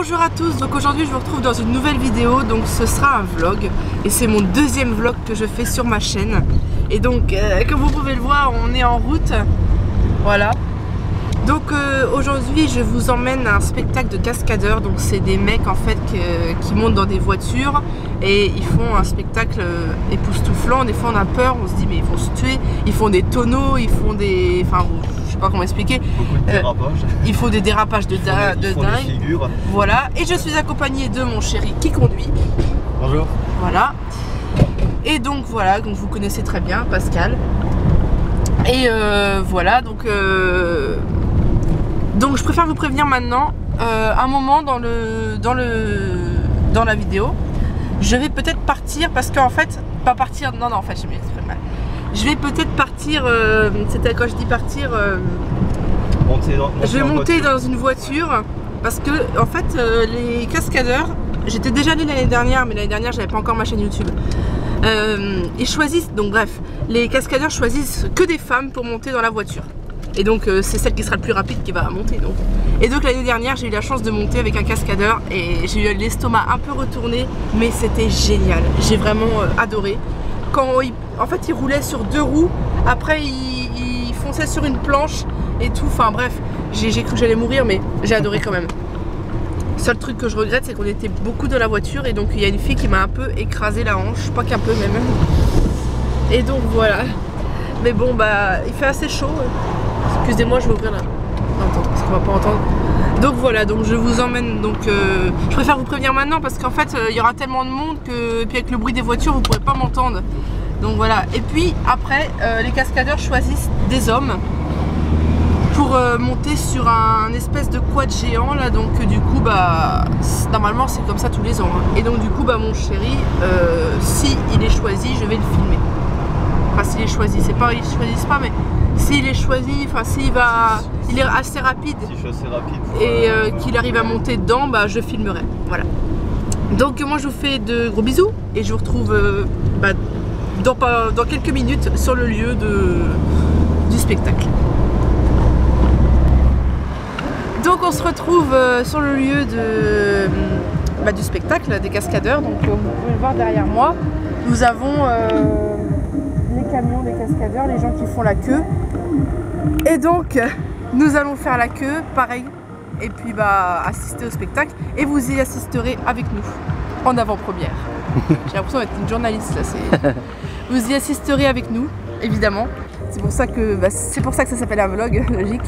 Bonjour à tous, donc aujourd'hui je vous retrouve dans une nouvelle vidéo, donc ce sera un vlog et c'est mon deuxième vlog que je fais sur ma chaîne. Et donc comme vous pouvez le voir, on est en route, voilà. Donc aujourd'hui je vous emmène à un spectacle de cascadeurs, donc c'est des mecs en fait qui montent dans des voitures et ils font un spectacle époustouflant. Des fois on a peur, on se dit mais ils vont se tuer, ils font des tonneaux, ils font des... enfin je sais pas comment expliquer. Beaucoup de dérapages. Il faut des dérapages de dingue. Voilà, et je suis accompagnée de mon chéri qui conduit. Bonjour. Voilà. Et donc voilà, donc vous connaissez très bien Pascal. Et voilà, donc je préfère vous prévenir maintenant, un moment dans la vidéo, je vais peut-être partir parce qu'en fait, pas partir, non en fait je m'exprime mal. Je vais peut-être partir, c'était quand je dis partir, je vais monter dans une voiture parce que en fait les cascadeurs, j'étais déjà allée l'année dernière, mais l'année dernière j'avais pas encore ma chaîne YouTube. Ils choisissent, donc bref, les cascadeurs choisissent que des femmes pour monter dans la voiture. Et donc c'est celle qui sera le plus rapide qui va monter donc. Et donc l'année dernière j'ai eu la chance de monter avec un cascadeur et j'ai eu l'estomac un peu retourné, mais c'était génial, j'ai vraiment adoré. Quand en fait il roulait sur deux roues, après il fonçait sur une planche et tout, enfin bref, j'ai cru que j'allais mourir mais j'ai adoré quand même. Seul truc que je regrette c'est qu'on était beaucoup dans la voiture et donc il y a une fille qui m'a un peu écrasé la hanche, pas qu'un peu mais même. Et donc voilà, mais bon bah il fait assez chaud. Excusez-moi, je vais ouvrir la... Non, parce qu'on va pas entendre. Donc voilà, donc je vous emmène, donc je préfère vous prévenir maintenant parce qu'en fait il y aura tellement de monde que, et puis avec le bruit des voitures vous pourrez pas m'entendre. Donc voilà, et puis après les cascadeurs choisissent des hommes pour monter sur un espèce de quad géant là, donc du coup bah normalement c'est comme ça tous les ans hein. Et donc du coup bah mon chéri, si il est choisi je vais le filmer. Enfin s'il est choisi, c'est pas ils choisissent pas mais s'il est choisi, enfin s'il va, il est assez rapide, si je suis assez rapide et qu'il arrive à monter dedans, bah je filmerai, voilà. Donc moi je vous fais de gros bisous et je vous retrouve dans quelques minutes sur le lieu du spectacle. Donc on se retrouve sur le lieu du spectacle des cascadeurs, donc vous pouvez le voir derrière moi, nous avons les camions des cascadeurs, les gens qui font la queue. Et donc nous allons faire la queue, pareil, et puis bah assister au spectacle. Et vous y assisterez avec nous, en avant-première. J'ai l'impression d'être une journaliste là. Vous y assisterez avec nous, évidemment. C'est pour ça que ça s'appelle un vlog, logique.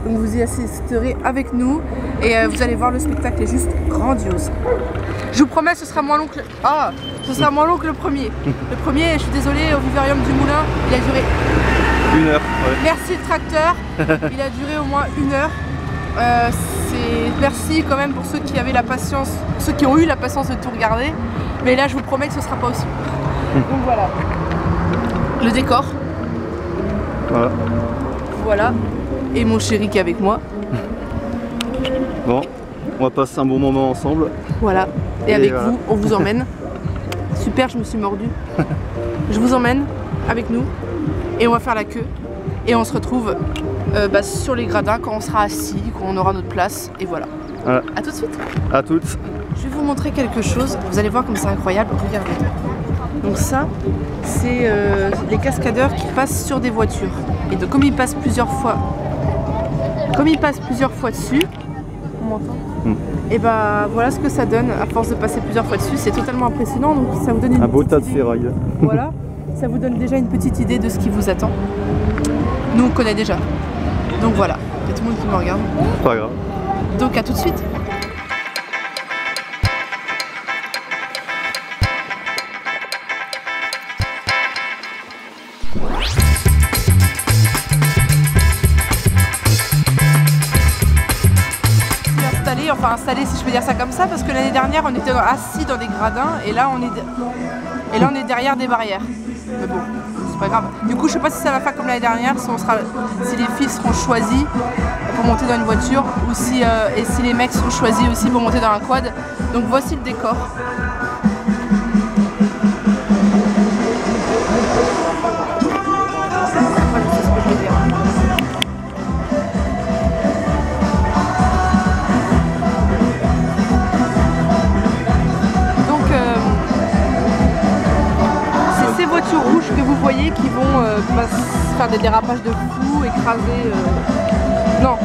Donc vous y assisterez avec nous et vous allez voir, le spectacle est juste grandiose. Je vous promets, ce sera moins long que le premier. Le premier, je suis désolée, au vivarium du Moulin, il a duré 1 heure. Ouais. Merci le tracteur, il a duré au moins 1 heure. Merci quand même pour ceux qui avaient la patience, ceux qui ont eu la patience de tout regarder. Mais là, je vous promets que ce sera pas aussi long. Donc voilà, le décor. Voilà. Et mon chéri qui est avec moi. Bon, on va passer un bon moment ensemble. Voilà, et avec vous, on vous emmène. Super, je me suis mordu. Je vous emmène avec nous et on va faire la queue. Et on se retrouve sur les gradins quand on sera assis, quand on aura notre place. Et voilà. A tout de suite. À toutes. Je vais vous montrer quelque chose. Vous allez voir comme c'est incroyable. Regardez. Donc ça, c'est les cascadeurs qui passent sur des voitures. Et donc comme ils passent plusieurs fois dessus, on m'entend, et bah voilà ce que ça donne à force de passer plusieurs fois dessus, c'est totalement impressionnant, donc ça vous donne un beau tas de ferraille. Voilà, ça vous donne déjà une petite idée de ce qui vous attend. Nous on connaît déjà, donc voilà, il y a tout le monde qui me regarde. Pas grave. Donc à tout de suite. Enfin installé si je peux dire ça comme ça, parce que l'année dernière on était assis dans des gradins et là on est derrière des barrières. Mais bon, c'est pas grave. Du coup je sais pas si ça va faire comme l'année dernière, si les filles seront choisies pour monter dans une voiture ou si les mecs seront choisis aussi pour monter dans un quad. Donc voici le décor. faire des dérapages de fou, écraser... Non,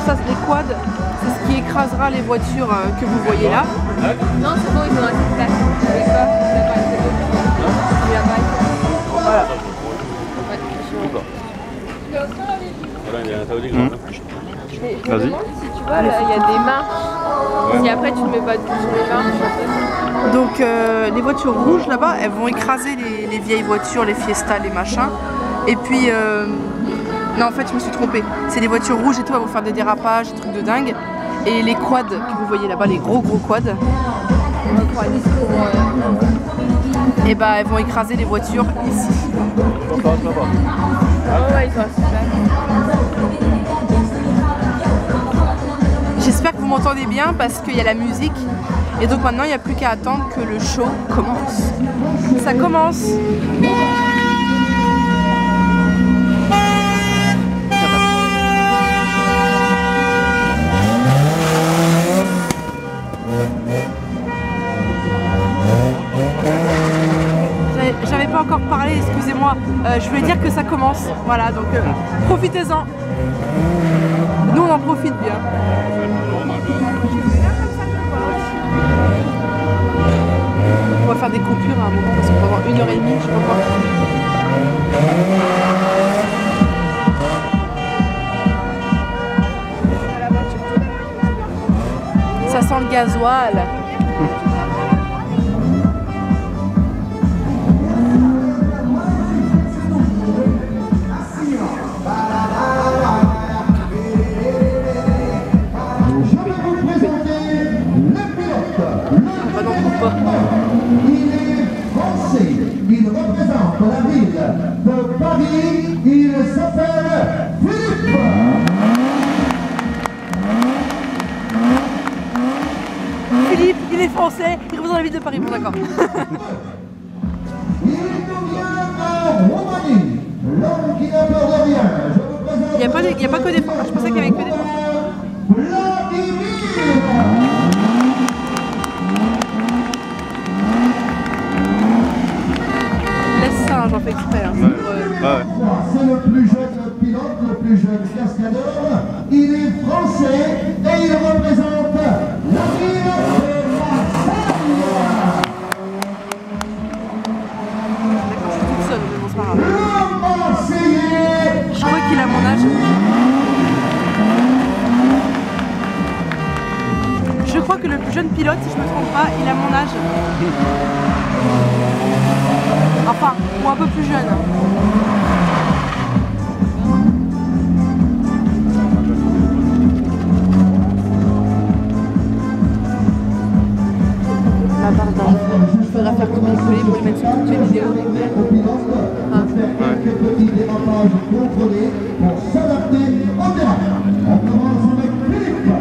ça les quads, c'est ce qui écrasera les voitures que vous voyez là. Non, c'est bon, ils ont assez de place. Avec ça, c'est pas assez Vas-y. Si tu vois, là, il y a des marches. Si après tu ne mets pas tout sur les marches, Donc les voitures rouges là-bas, elles vont écraser les vieilles voitures, les Fiesta, les machins. Et puis, non en fait je me suis trompée. C'est les voitures rouges et tout, elles vont faire des dérapages, des trucs de dingue. Et les quads que vous voyez là-bas, les gros quads, et bah elles vont écraser les voitures ici. ouais, ils sont assez plates. J'espère que vous m'entendez bien parce qu'il y a la musique. Et donc maintenant il n'y a plus qu'à attendre que le show commence. Ça commence. J'avais pas encore parlé, excusez-moi. Je voulais dire que ça commence. Voilà, donc profitez-en. Nous on en profite bien. On va faire des coupures à un moment parce que pendant 1h30 je peux pas. Ça sent le gasoil. Il est français, il représente la ville de Paris, il s'appelle Philippe. Philippe, il est français, il représente la ville de Paris, bon d'accord. Il nous vient de Roumanie, l'homme qui n'a peur de rien. Il n'y a pas que des Français, je pensais qu'il y avait que des Français. Vladimir. J'en fais exprès. Hein, c'est le plus jeune pilote, le plus jeune cascadeur. Il est français et il représente la ville de Marseille. D'accord, je suis toute seule, mais bon, c'est pas grave. Le Marseillais. Je crois qu'il a mon âge. Je crois que le plus jeune pilote, si je me trompe pas, il a mon âge. Enfin, ou un peu plus jeune. La barre d'enfant. Il faudra faire copier-coller pour les mettre sur toutes les vidéos. Quelques petits dérapages contrôlés pour s'adapter au terrain. On commence avec Philippe.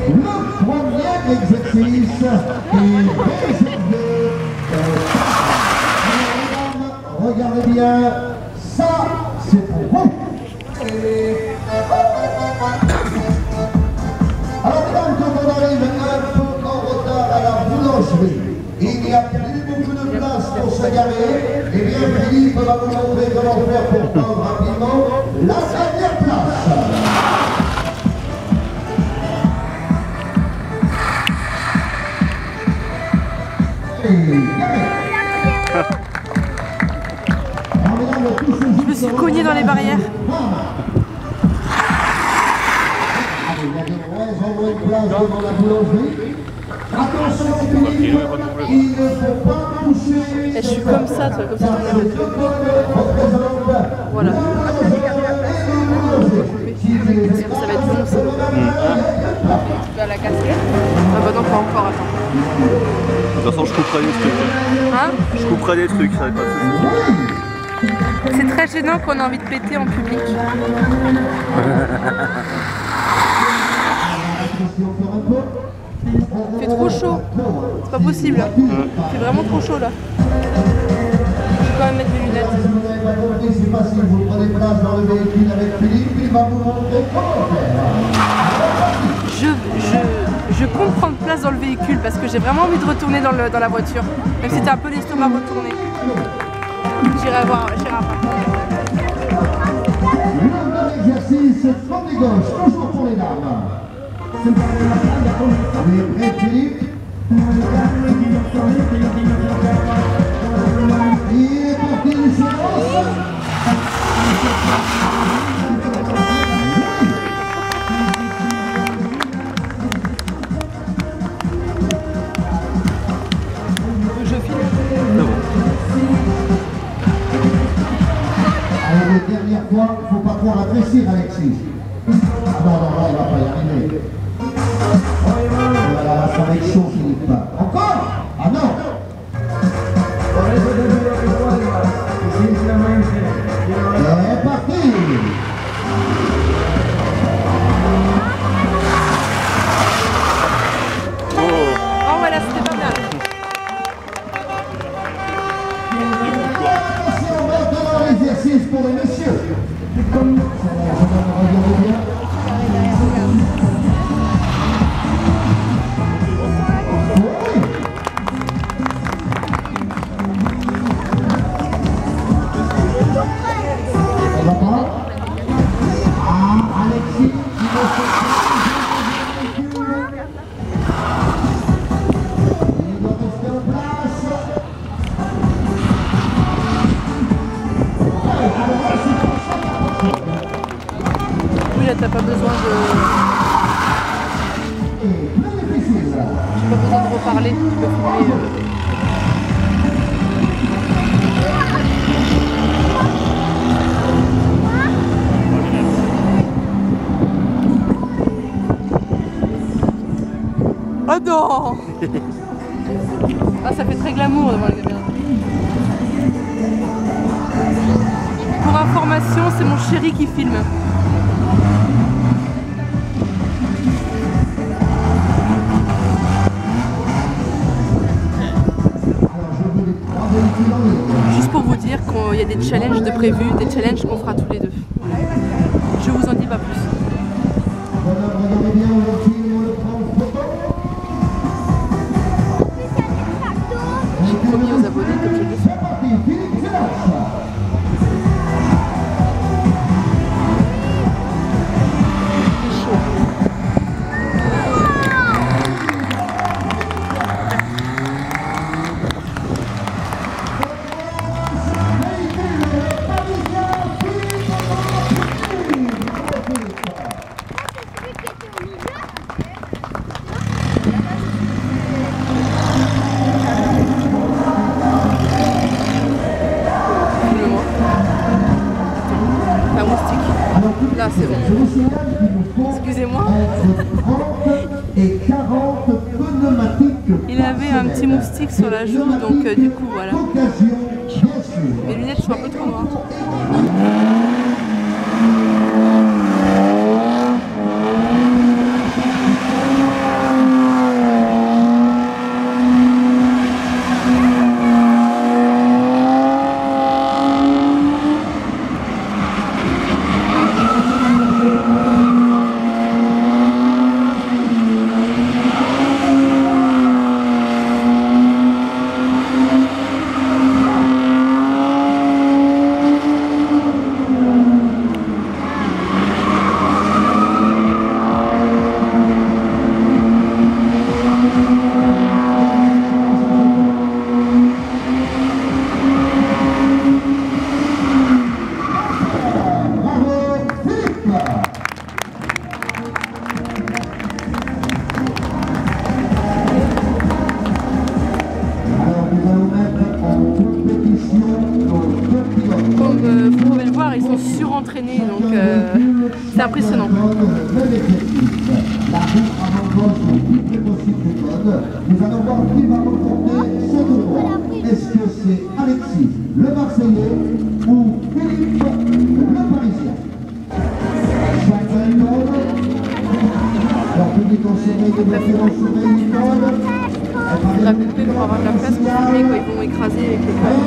Le premier exercice est réservé. Regardez bien, ça c'est pour vous. Alors mesdames, quand on arrive un peu en retard à la boulangerie, il n'y a plus beaucoup de place pour se garer. Eh bien Philippe va vous montrer comment faire pour prendre rapidement la dernière place. Je me suis cognée dans les barrières. Il y a de moins en moins de place devant la boulangerie. Attention, Philippe, il ne faut pas toucher. Et je suis comme ça, toi, comme ça. Voilà. Ça va être bon, ça. Tu vas la casquette. Ah bah non, pas encore, attends. De toute façon, je couperai des trucs. Hein? Je couperai des trucs, ça va pas de soucis. C'est très gênant qu'on a envie de péter en public. Il fait trop chaud. C'est pas possible. Hein. Il fait vraiment trop chaud là. Je vais quand même mettre mes lunettes. C'est facile, vous prenez place dans le véhicule avec Philippe, il va vous montrer comment faire. Je compte prendre place dans le véhicule parce que j'ai vraiment envie de retourner dans la voiture. Même si t'as un peu l'estomac retourné. J'irai voir, j'irai après. L'exercice fond des gauches, toujours pour les dames. Les prêts, Philippe. Il est parti du silence. Je filme. Allez, les dernières fois, il ne faut pas trop rétrécir, Alexis. Ah non, il ne va pas y arriver. Voilà, ça va être chaud, Philippe. Encore? Ah non! C'est parti! Oh voilà, c'était pas mal. Attention, maintenant l'exercice pour les messieurs. Regardez bien. Alexis, il doit rester en place. Oui, là, t'as pas besoin de... Plus difficile. J'ai pas besoin de reparler. Tu peux filmer... Oh non. Ah, ça fait très glamour devant la caméra. Pour information, c'est mon chéri qui filme. Juste pour vous dire qu'il y a des challenges de prévus, des challenges qu'on fera tous les deux. Je vous en dis pas plus. Regardez bien, on filme, on le prend en photo. J'ai promis aux abonnés comme je le suis. C'est parti, Philippe, tu lâches. C'est chaud. Filme-moi. Un moustique. Là, c'est bon. Je vous signale qu'il nous faut Excusez-moi. entre 30 et 40 pneumatiques. Il avait un petit moustique sur la joue, donc du coup, voilà. Occasion, bien sûr. Mes lunettes sont un peu trop noires. surentraînés, donc c'est impressionnant. La roue avant-gauche le plus possible du code. Nous allons voir qui va remporter ce tournoi. Est-ce que c'est Alexis, le Marseillais, ou Philippe, le Parisien? Chacun une code. Leur public en surveille, les voitures en surveille, une code. On va couper pour avoir de la place pour filmer quand ils vont écraser avec les câbles.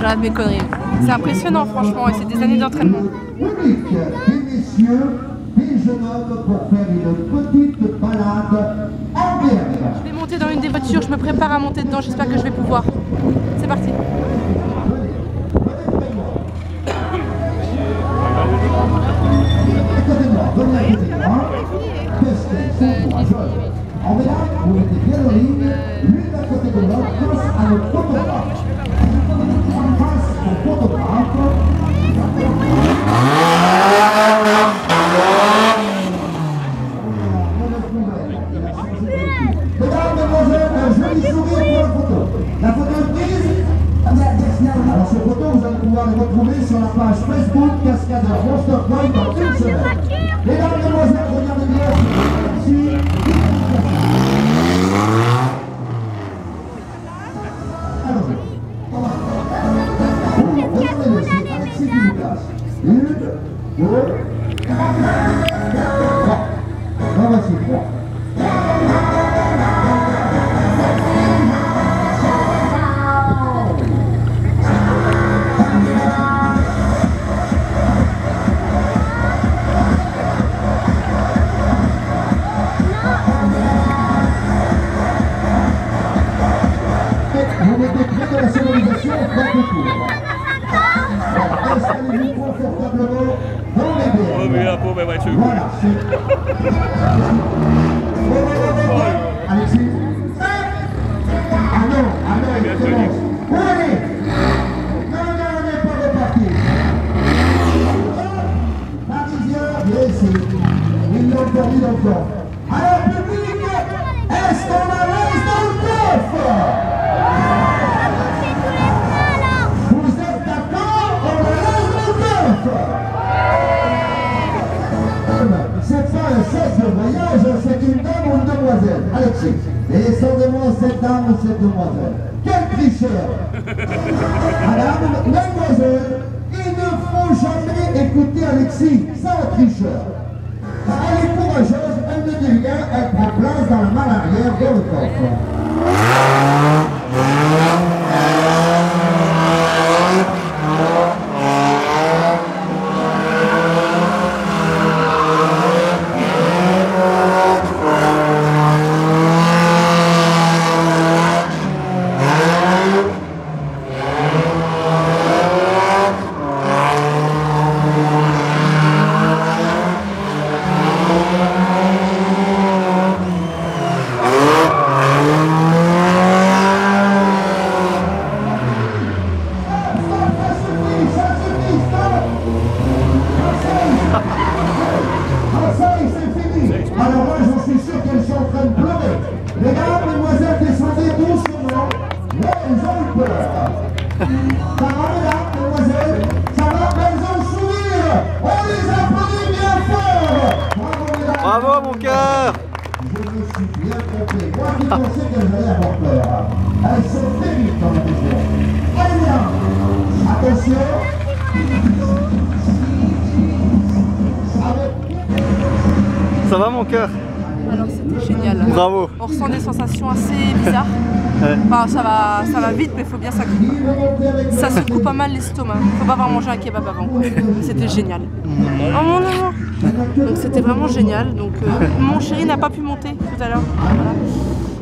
J'arrête mes conneries. C'est impressionnant franchement et c'est des années d'entraînement. Unique, des messieurs, des jeunes hommes pour faire une petite balade en verre. Je vais monter dans une des voitures, je me prépare à monter dedans, j'espère que je vais pouvoir. C'est parti. En médaille, vous mettez bien en ligne, l'une à côté de l'autre, face à notre photographe. Face au photographe. Mesdames, mesdemoiselles, un joli sourire pour la photo. La photo est prise. Alors cette photo, vous allez pouvoir les retrouver sur la page Facebook Cascadeur Monster Point dans une semaine. Mesdames, mesdemoiselles, regardez bien. Ici. Une, deux, trois. Non, voici trois. Vous mettez près de la sonorisation, faites le tour. Installez-vous confortablement dans les verres. Voilà, c'est... Alexis. Ah non, il commence. Où allez? Non, on n'est pas reparti. Parisien, bien sûr. Ils l'ont perdu dans le corps. Alors, public, est-ce qu'on a l'aise dans le coffre? Vous êtes d'accord? On a l'aise dans le coffre. C'est pas un set de voyage, c'est une dame ou une demoiselle. Alexis, descendez-moi cette dame ou cette demoiselle. Quel tricheur! Madame, mademoiselle, il ne faut jamais écouter Alexis, c'est un tricheur. Elle est courageuse, elle ne dit rien, elle prend place dans la malle arrière de le coffre. Alors là, j'en suis sûr qu'elles sont en train de pleurer. Mesdames, mesdemoiselles, descendez doucement. Là, elles ont eu peur. Ça va, mesdames, mesdemoiselles? Ça va, elles ont le sourire. On les applaudit bien fort. Bravo, mesdames. Bravo mon cœur. Je me suis bien trompé. Moi qui pensais qu'elles allaient avoir peur. Elles sont terribles dans la maison. Allez, mesdames. Attention. Ça va mon cœur? Alors c'était génial. Bravo. On ressent des sensations assez bizarres. Ouais. Enfin, ça va vite, mais il faut bien s'accouper. Ça secoue pas mal l'estomac. Faut pas avoir mangé un kebab avant. C'était génial. Oh mon amour. Donc c'était vraiment génial. Donc mon chéri n'a pas pu monter tout à l'heure. Voilà.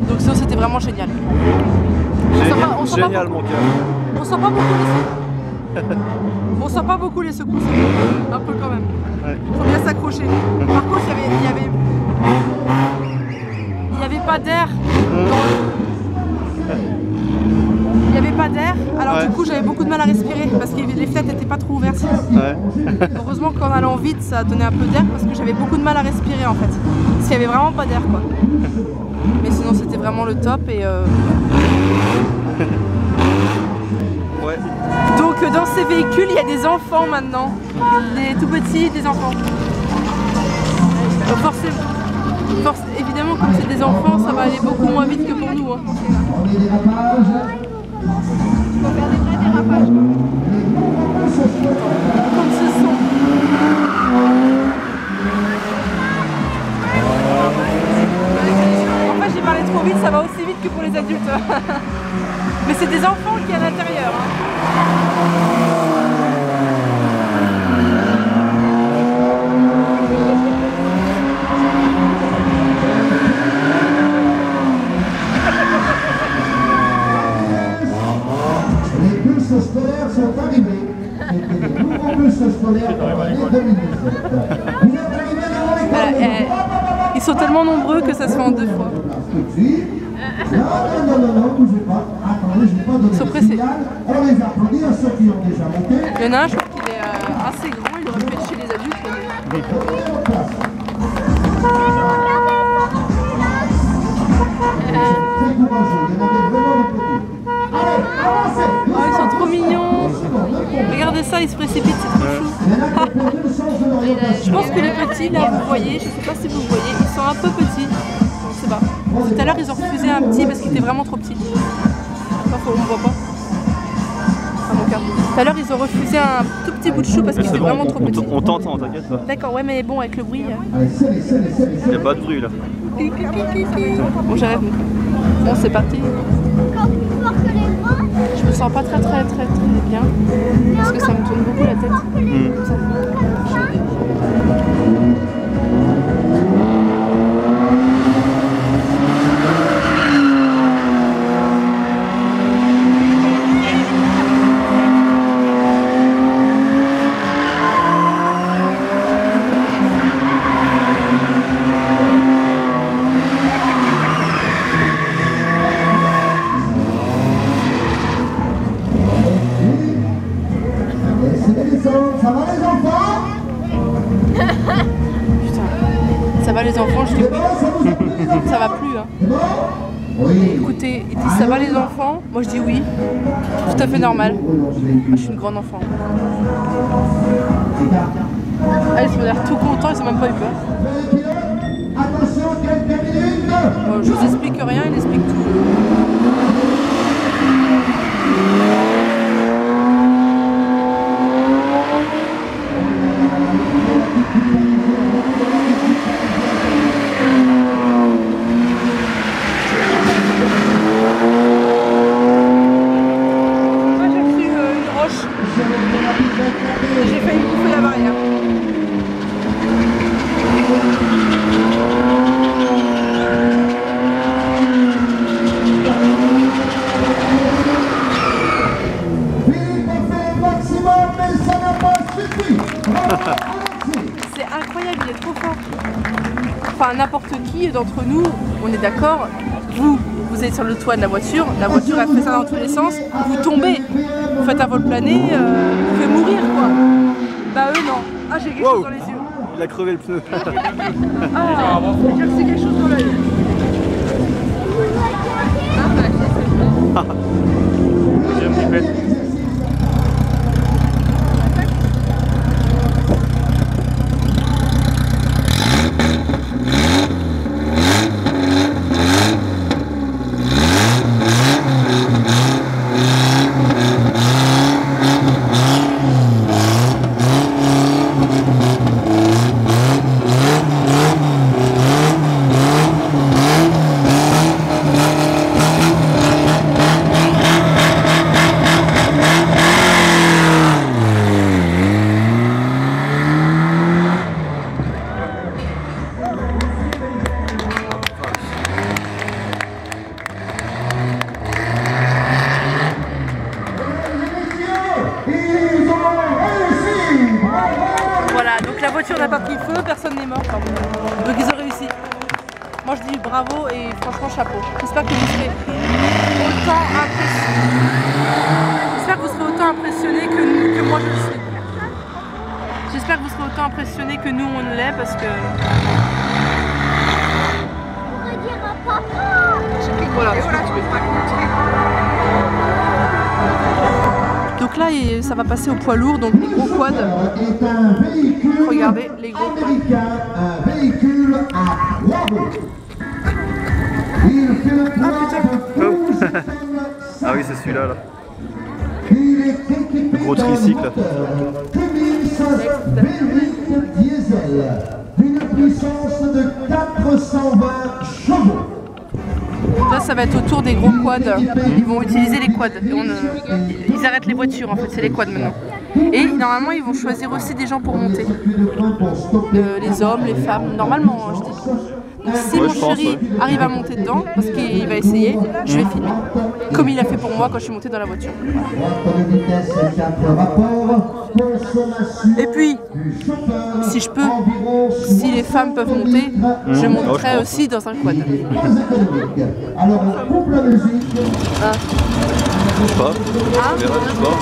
Donc sinon c'était vraiment génial. Génial mon cœur. On sent pas beaucoup les secousses. On sent pas beaucoup les secousses. Un peu quand même. Ouais. Faut bien s'accrocher. Par contre, il y avait pas d'air. Il n'y avait pas d'air, alors ouais. Du coup j'avais beaucoup de mal à respirer parce que les fenêtres n'étaient pas trop ouvertes. Ouais. Heureusement qu'en allant vite ça donnait un peu d'air parce que j'avais beaucoup de mal à respirer en fait. Parce qu'il n'y avait vraiment pas d'air quoi. Mais sinon c'était vraiment le top et Ouais. Donc dans ces véhicules il y a des enfants maintenant. Des tout petits, des enfants. Donc forcément, évidemment comme c'est des enfants ça va aller beaucoup moins vite que pour nous. Hein. Faut faire des vrais dérapages. Comme ce son. En fait j'ai parlé trop vite, ça va aussi vite que pour les adultes. Mais c'est des enfants qui sont à l'intérieur. Hein. Scolaires sont arrivés. C'était les nouveaux bus scolaires pour l'année 2017. Vous êtes arrivés devant l'école. Ils sont tellement nombreux que ça se fait en 2 fois. Non, bougez pas. Attendez, je vais pas donner Ils sont le pressés. signal. On les applaudit à ceux qui ont déjà monté. Il y en a un, je crois qu'il est assez grand, il aurait pu être chez les adultes. C'est courageux, il y en avait vraiment des petits. Allez, avancez. Oh, ils sont trop mignons. Regardez ça, ils se précipitent, c'est trop chou. Je pense que les petits, là, vous voyez, je sais pas si vous voyez, ils sont un peu petits. Je sais pas. Tout à l'heure, ils ont refusé un petit parce qu'il était vraiment trop petit. Enfin, on voit pas. Ah, mon cœur. Tout à l'heure, ils ont refusé un tout petit bout de chou parce qu'il était vraiment trop petit. On t'entend, t'inquiète pas. D'accord, ouais, mais bon, avec le bruit. Il n'y a pas de bruit là. Bon, j'arrête. Bon, c'est parti. Je me sens pas très bien parce que ça me tourne beaucoup la tête. Ça va les enfants? Putain, ça va les enfants, je dis oui. Ça va plus, hein. Oui. Écoutez, ils disent ça va les enfants, moi je dis oui. Tout à fait normal. Moi je suis une grande enfant. Ah, ils ont l'air tout contents, ils ont même pas eu peur. Attention, quelques minutes. Je vous explique rien, ils expliquent tout. J'ai failli bouffer la barrière. C'est incroyable, il est trop fort. Enfin, n'importe qui d'entre nous, on est d'accord, vous êtes sur le toit de la voiture elle fait ça dans tous les sens, vous tombez, vous faites un vol plané, vous pouvez mourir quoi. Bah eux non. Ah, j'ai quelque chose dans les yeux. Il a crevé le pneu. Ah, j'ai cassé quelque chose dans l'œil. Deuxième pipette. Voilà, donc la voiture n'a pas pris feu, personne n'est mort. Donc ils ont réussi. Moi je dis bravo et franchement chapeau. J'espère que vous serez autant impressionnés. J'espère que vous serez autant impressionnés que moi je le suis. J'espère que vous serez autant impressionnés que nous on l'est parce que. Voilà. Donc là, ça va passer au poids lourd, donc les gros quads. Regardez, les gros quads. Un véhicule à 3 roues. Il fait le poids de Ah oui, c'est celui-là. Là. Il est équipé Gros tricycle. 2005 V8 diesel d'une puissance de 420 chevaux. Là, ça va être autour des gros quads. Ils vont utiliser les quads. Ils arrêtent les voitures en fait, c'est les quads maintenant. Et normalement, ils vont choisir aussi des gens pour monter. Les hommes, les femmes, normalement, hein, je dis. Donc, si mon chéri arrive à monter dedans, parce qu'il va essayer, je vais filmer. Comme il a fait pour moi quand je suis montée dans la voiture. Et puis, si je peux, si les femmes peuvent monter, je monterai aussi dans un quad. Alors, on coupe la musique. Je sais pas. Ah. On verra, je sais pas.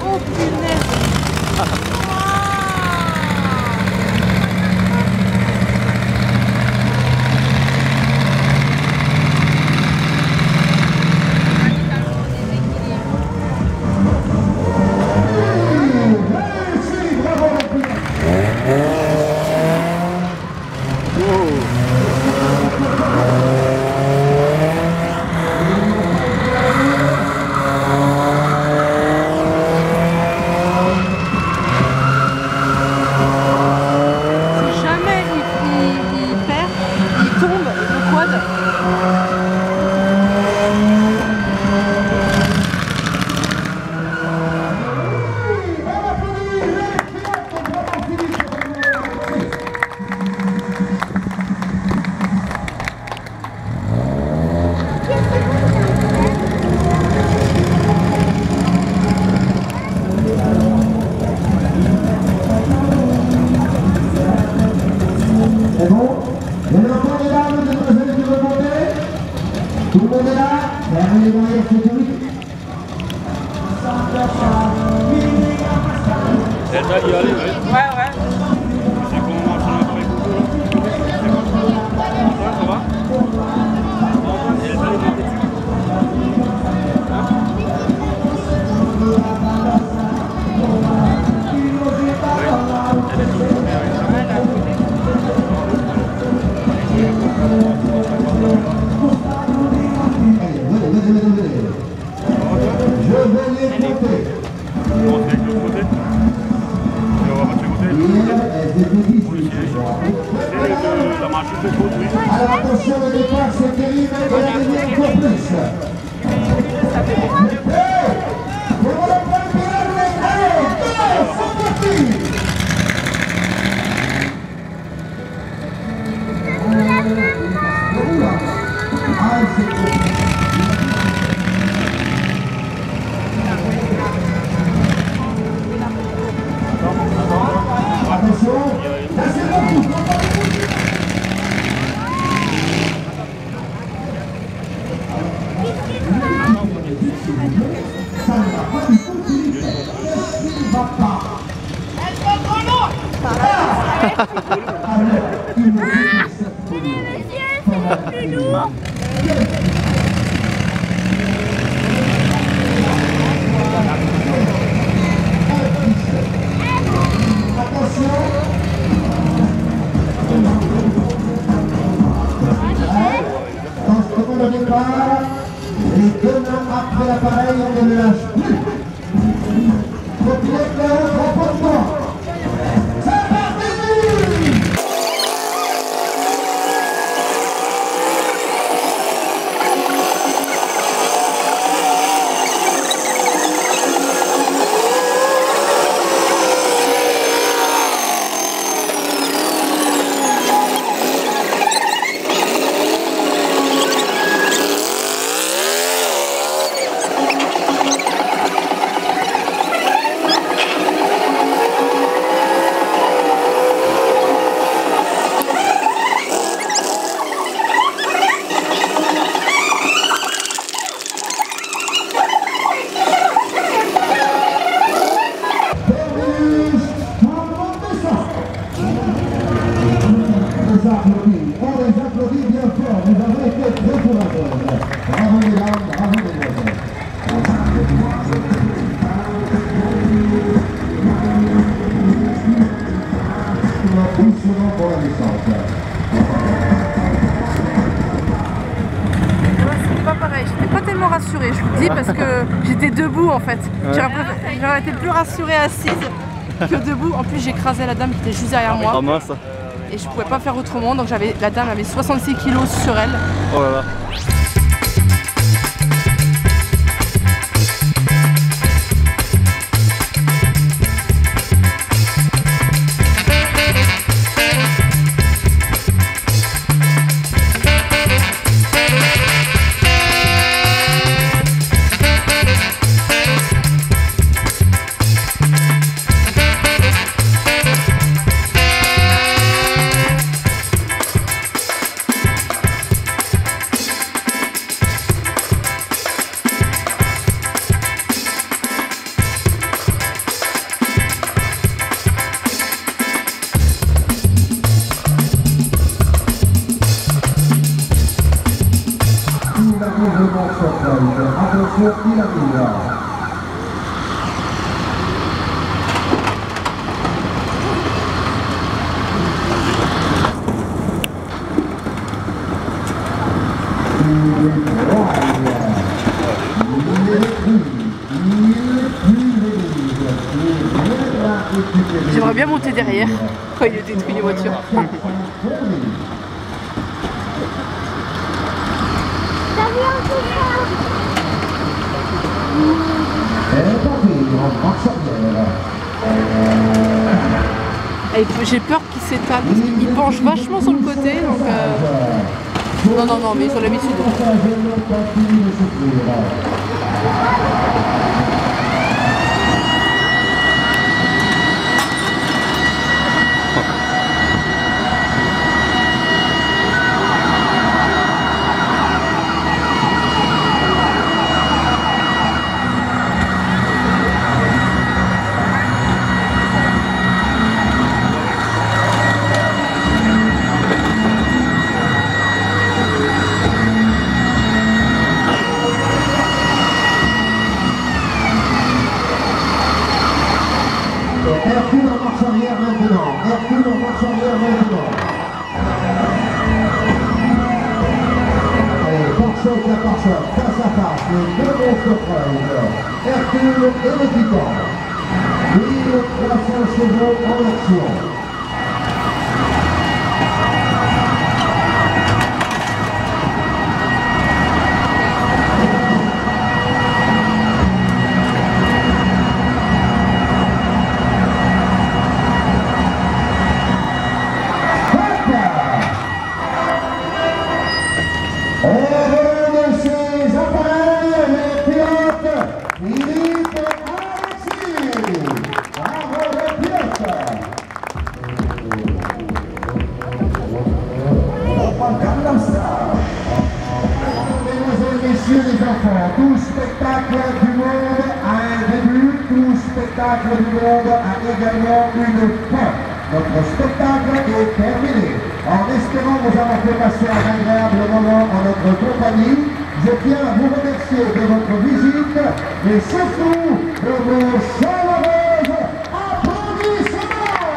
Oh punaise! C'est bon? Les enfants, mesdames, demoiselles qui veulent monter? Tout le monde est là? Fermez les moyens de sécurité. Elle va y aller, oui. Ouais. C'est qu'on marche dans les coups. Ça va? Elle va aller monter dessus. Je vais les compter. Alors attention, le départ c'est terrible, il y a des encore plus. Hey! On va la prendre, allez, c'est parti! va pas. Elle va trop loin. C'est plus lourd. Attention. Dans ce moment de départ, les deux mains après l'appareil, on ne le lâche plus. Faut qu'il ait clair, rapproche-toi. C'est parti! On les applaudit bien fort, vous avez été très courageux. Bravo mesdames, bravo mesdames. Doucement pour la descente. C'était pas pareil, j'étais pas tellement rassurée, je vous le dis, parce que j'étais debout en fait. J'aurais été plus rassurée assise que debout. En plus, j'ai écrasé la dame qui était juste derrière moi. Ah mince. Et je pouvais pas faire autrement, donc la dame avait 66 kilos sur elle. Oh là là. Attention, il arrive. J'aimerais bien monter derrière quand il détruit les voitures. J'ai peur qu'il s'étale parce qu'il penche vachement sur le côté, donc non, mais ils ont l'habitude. Hercule en marche arrière maintenant. Hercule en marche arrière maintenant. Allez, pare-choc à pare-choc, face à face, les deux monstres preuves. Hercule et le Titan. 1300 chevaux en action. Messieurs les enfants, tout spectacle du monde a un début, tout spectacle du monde monde a également une fin. Notre spectacle est terminé. En espérant vous avoir fait passer un agréable moment en notre compagnie, je tiens à vous remercier de votre visite et surtout de vos chaleureux applaudissements.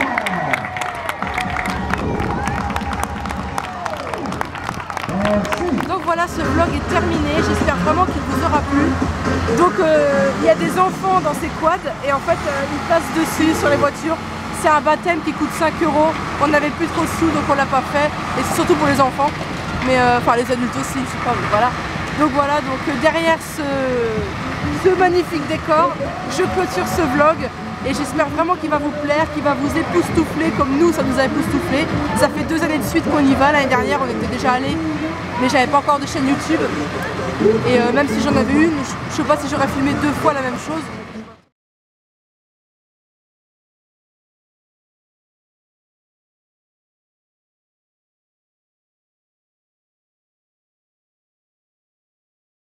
Merci. Donc voilà, ce vlog est terminé, j'espère vraiment qu'il vous aura plu. Donc il y a des enfants dans ces quads et en fait ils passent dessus sur les voitures. C'est un baptême qui coûte 5 €, on n'avait plus trop de sous donc on l'a pas fait et c'est surtout pour les enfants. Mais enfin les adultes aussi, je sais pas, mais voilà. Donc voilà, donc derrière ce magnifique décor, je clôture ce vlog. Et j'espère vraiment qu'il va vous plaire, qu'il va vous époustoufler comme nous, ça nous a époustouflé. Ça fait 2 années de suite qu'on y va. L'année dernière, on était déjà allés, mais j'avais pas encore de chaîne YouTube. Et même si j'en avais une, je sais pas si j'aurais filmé 2 fois la même chose.